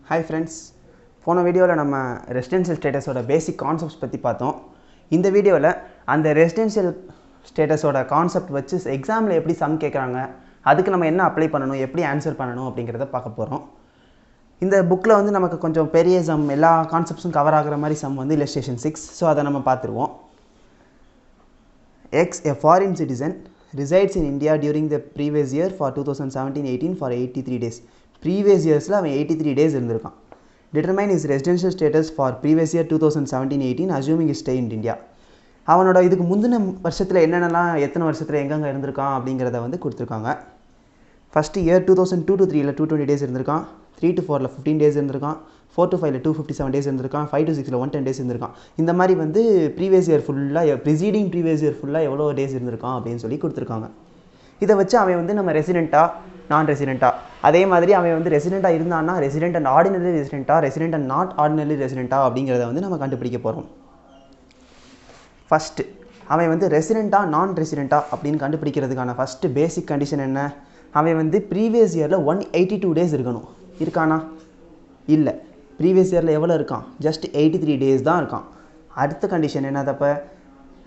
Hi friends, போன வீடியோவில் நம்ம ரெசிடென்ஷியல் ஸ்டேட்டஸோட பேசிக் கான்செப்ட்ஸ் பற்றி பார்த்தோம். இந்த வீடியோவில் அந்த ரெசிடென்ஷியல் ஸ்டேட்டஸோட கான்செப்ட் வச்சு எக்ஸாமில் எப்படி சம் கேட்குறாங்க, அதுக்கு நம்ம என்ன அப்ளை பண்ணணும், எப்படி ஆன்சர் பண்ணணும் அப்படிங்கிறத பார்க்க போகிறோம். இந்த புக்கில் வந்து நமக்கு கொஞ்சம் பெரிய சம், எல்லா கான்செப்ட்ஸும் கவர் ஆகிற மாதிரி சம் வந்து illustration 6. ஸோ அதை நம்ம பார்த்துருவோம். A foreign citizen resides in India during the previous year for 2017-18 for 83 days. Previous yearsல அவன் 83 days இருந்திருக்கான். Determine his residential status for previous year 2017-18 assuming his stay in India. அவனோட இதுக்கு முந்தின வருஷத்தில் என்னென்னலாம், எத்தனை வருஷத்தில் எங்கெங்கே இருந்திருக்கான் அப்படிங்கிறத வந்து கொடுத்துருக்காங்க. ஃபஸ்ட்டு இயர் 2002 to 3ல் 220 days இருந்திருக்கான், 3 to 4ல் 15 days இருந்திருக்கான், 4 to 5ல் 257 days இருந்திருக்கான், 5 to 6ல் 110 days இருந்திருக்கான். இந்த மாதிரி வந்து ப்ரீவியஸ் இயர் ஃபுல்லாக, ப்ரிசீடிங் ப்ரீவியஸ் இயர் ஃபுல்லாக எவ்வளோ டேஸ் இருந்திருக்கான் அப்படின்னு சொல்லி கொடுத்துருக்காங்க. இதை வச்சு அவன் வந்து நம்ம ரெசிடெண்ட்டாக, நான் ரெசிடெண்ட்டாக, அதே மாதிரி அவன் வந்து ரெசிடெண்ட்டாக இருந்தான்னா ரெசிடெண்ட் அண்ட் ஆர்டினரி ரெசிடெண்ட்டாக, ரெசிடெண்ட் அண்ட் நாட் ஆர்டினரி ரெசிடெண்ட்டாக அப்படிங்கிறத வந்து நம்ம கண்டுபிடிக்க போகிறோம். ஃபஸ்ட்டு அவன் வந்து ரெசிடெண்ட்டாக நான் ரெசிடெண்ட்டாக அப்படின்னு கண்டுபிடிக்கிறதுக்கான ஃபஸ்ட்டு பேசிக் கண்டிஷன் என்ன? அவன் வந்து ப்ரீவியஸ் இயரில் 182 days இருக்கணும். இருக்கானா? இல்லை. ப்ரீவியஸ் இயரில் எவ்வளோ இருக்கான்? ஜஸ்ட் 83 days தான் இருக்கான். அடுத்த கண்டிஷன் என்ன? அப்போ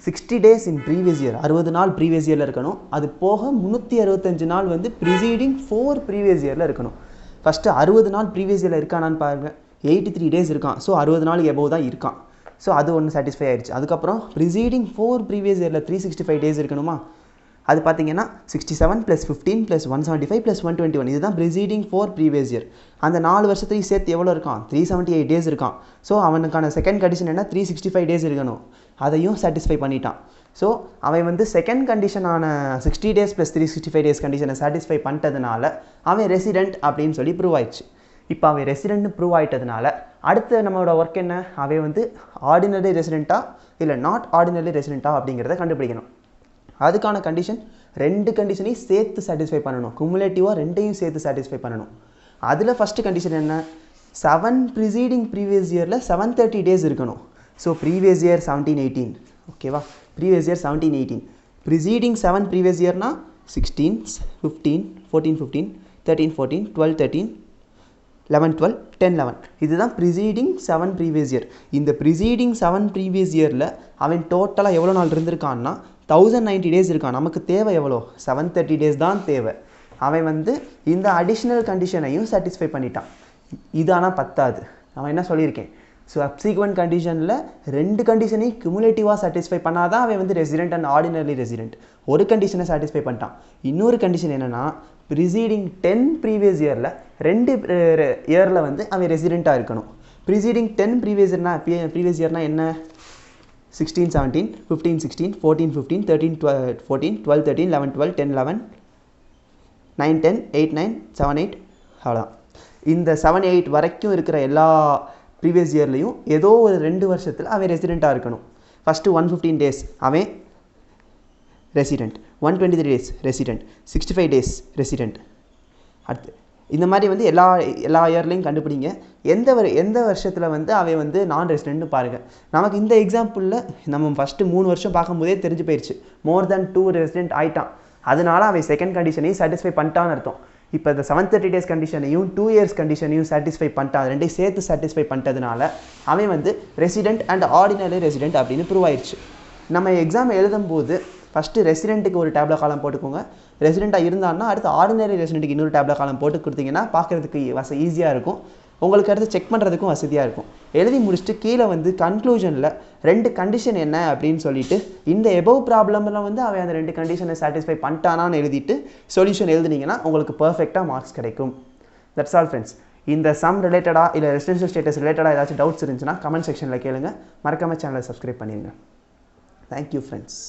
60 days இன் ப்ரீவியஸ் இயர், 60 நாள் ப்ரீவியஸ் இயரில் இருக்கணும். அது போக 365 நாள் வந்து ப்ரிசீடிங் 4 ப்ரீவியஸ் இயரில் இருக்கணும். ஃபஸ்ட்டு 60 நாள் ப்ரீவியஸ் இயரில் இருக்கானான்னு பாருங்கள். 83 days இருக்கான். ஸோ 60 நாளுக்கு எபோவ் தான் இருக்கான். ஸோ அது ஒன்று சாட்டிஸ்ஃபை ஆகிடுச்சு. அதுக்கப்புறம் ப்ரிசீடிங் 4 ப்ரீவியஸ் இயரில் 365 days இருக்கணுமா? அது பார்த்தீங்கன்னா 67 + 15 + 175 + 121, இதுதான் ப்ரிசீடிங் 4 ப்ரீவியஸ் இயர். அந்த 4 வருஷத்துலையும் சேர்த்து எவ்வளோ இருக்கான்? 378 days இருக்கான். ஸோ அவனுக்கான செகண்ட் கண்டிஷன் என்ன? 365 days இருக்கணும். அதையும் சாட்டிஸ்ஃபை பண்ணிட்டான். ஸோ அவன் வந்து செகண்ட் கண்டிஷனான 60 days + 365 days கண்டிஷனை சாட்டிஸ்ஃபை பண்ணிட்டதுனால அவன் ரெசிடெண்ட் அப்படின்னு சொல்லி ப்ரூவ் ஆயிடுச்சு. இப்போ அவன் ரெசிடென்ட்னு ப்ரூவ் ஆகிட்டதுனால அடுத்து நம்மளோட ஒர்க் என்ன? அவன் வந்து ஆர்டினரி ரெசிடெண்ட்டாக இல்லை நாட் ஆர்டினரி ரெசிடெண்ட்டாக அப்படிங்கிறத கண்டுபிடிக்கணும். அதுக்கான கண்டிஷன் 2 கண்டிஷனையும் சேர்த்து சாட்டிஸ்ஃபை பண்ணணும். குமுலேட்டிவாக 2ஐயும் சேர்த்து சாட்டிஸ்ஃபை பண்ணணும். அதில் ஃபஸ்ட்டு கண்டிஷன் என்ன? 7 ப்ரிசீடிங் ப்ரீவியஸ் இயரில் 730 days இருக்கணும். ஸோ ப்ரீவியஸ் இயர் 17-18, ஓகேவா? ப்ரீவியஸ் இயர் 17-18, ப்ரிசீடிங் 7 ப்ரீவியஸ் இயர்னா 16, 15, 14, 15, 13, 14, 12, 13, 11, 12, 10, 11, இதுதான் ப்ரிசீடிங் 7 ப்ரீவியஸ் இயர். இந்த ப்ரிசீடிங் 7 ப்ரீவியஸ் இயரில் அவன் டோட்டலாக எவ்வளோ நாள் இருந்திருக்கான்னா 1090 days இருக்கான். நமக்கு தேவை எவ்வளோ? 730 days தான் தேவை. அவன் வந்து இந்த அடிஷ்னல் கண்டிஷனையும் சாட்டிஸ்ஃபை பண்ணிட்டான். இது ஆனால் பத்தாது. அவன் என்ன சொல்லியிருக்கேன்? சப்சீக்வெண்ட் கண்டிஷனில் 2 கண்டிஷனையும் குமுலேட்டிவாக சாட்டிஸ்ஃபை பண்ணாதான் அவன் வந்து ரெசிடெண்ட் அண்ட் ஆர்டினரி ரெசிடெண்ட். ஒரு கண்டிஷனை சாட்டிஸ்ஃபை பண்ணிட்டான். இன்னொரு கண்டிஷன் என்னென்னா ப்ரிசீடிங் 10 ப்ரீவியஸ் இயரில் 2 இயரில் வந்து அவன் ரெசிடெண்ட்டாக இருக்கணும். ப்ரிசீடிங் 10 ப்ரீவியஸ் இயர்னா என்ன? 16, 17, 15, 16, 14, 15, 13, 14, 12, 13, 11, 12, 10, 11, 9, 10, 8, 9, 7, 8, அவ்வளோதான். இந்த 7, 8 வரைக்கும் இருக்கிற எல்லா ப்ரீவியஸ் இயர்லேயும் ஏதோ ஒரு 2 வருஷத்தில் அவன் ரெசிடெண்ட்டாக இருக்கணும். ஃபஸ்ட்டு 115 days அவன் resident, 123 days resident, 65 days resident. அடுத்து இந்த மாதிரி வந்து எல்லா இயர்லையும் கண்டுபிடிங்க. எந்த வருஷத்தில் வந்து அவன் வந்து நான் ரெசிடெண்ட்னு பாருங்கள். நமக்கு இந்த எக்ஸாம்பிளில் நம்ம ஃபஸ்ட்டு 3 வருஷம் பார்க்கும்போதே தெரிஞ்சு போயிடுச்சு. மோர் தேன் 2 ரெசிடெண்ட் ஆகிட்டான். அதனால அவன் செகண்ட் கண்டிஷனையும் சாட்டிஸ்ஃபை பண்ணிட்டான்னு அர்த்தம். இப்போ இந்த 730 days கண்டிஷனையும் 2 years கண்டிஷனையும் சாட்டிஸ்ஃபை பண்ணிட்டான். 2ஐயும் சேர்த்து சாட்டிஸ்ஃபை பண்ணிட்டதுனால அவன் வந்து ரெசிடெண்ட் அண்ட் ஆர்டினரி ரெசிடெண்ட் அப்படின்னு ப்ரூவ் ஆயிடுச்சு. நம்ம எக்ஸாம் எழுதும்போது ஃபஸ்ட்டு ரெசிடெண்ட்டுக்கு ஒரு டேப்லெட் காலம் போட்டுக்கோங்க. ரெசிடெண்ட்டாக இருந்தான்னா அடுத்து ஆர்டினரி ரெசிடெண்ட்டுக்கு இன்னொரு டேப்லெட் காலம் போட்டு கொடுத்தீங்கன்னா பார்க்குறதுக்கு ஈஸியாக இருக்கும். உங்களுக்கு அடுத்து செக் பண்ணுறதுக்கும் வசதியாக இருக்கும். எழுதி முடிச்சுட்டு கீழே வந்து கன்க்ளூஷனில் 2 கண்டிஷன் என்ன அப்படின்னு சொல்லிட்டு இந்த எபோவ் ப்ராப்ளமில் வந்து அவன் அந்த 2 கண்டிஷனை சாட்டிஸ்ஃபை பண்ணிட்டானான்னு எழுதிட்டு சொல்யூஷன் எழுதுனீங்கன்னா உங்களுக்கு பர்ஃபெக்டாக மார்க்ஸ் கிடைக்கும். That's all friends. இந்த சம் ரிலேட்டடாக இல்லை ரெசிடென்ஷியல் ஸ்டேட்டஸ் ரிலேட்டடாக ஏதாச்சும் டவுட்ஸ் இருந்துச்சுன்னா கமெண்ட் செக்ஷனில் கேளுங்க. மறக்காமல் சேனலை சப்ஸ்கிரைப் பண்ணிடுங்க. Thank you friends.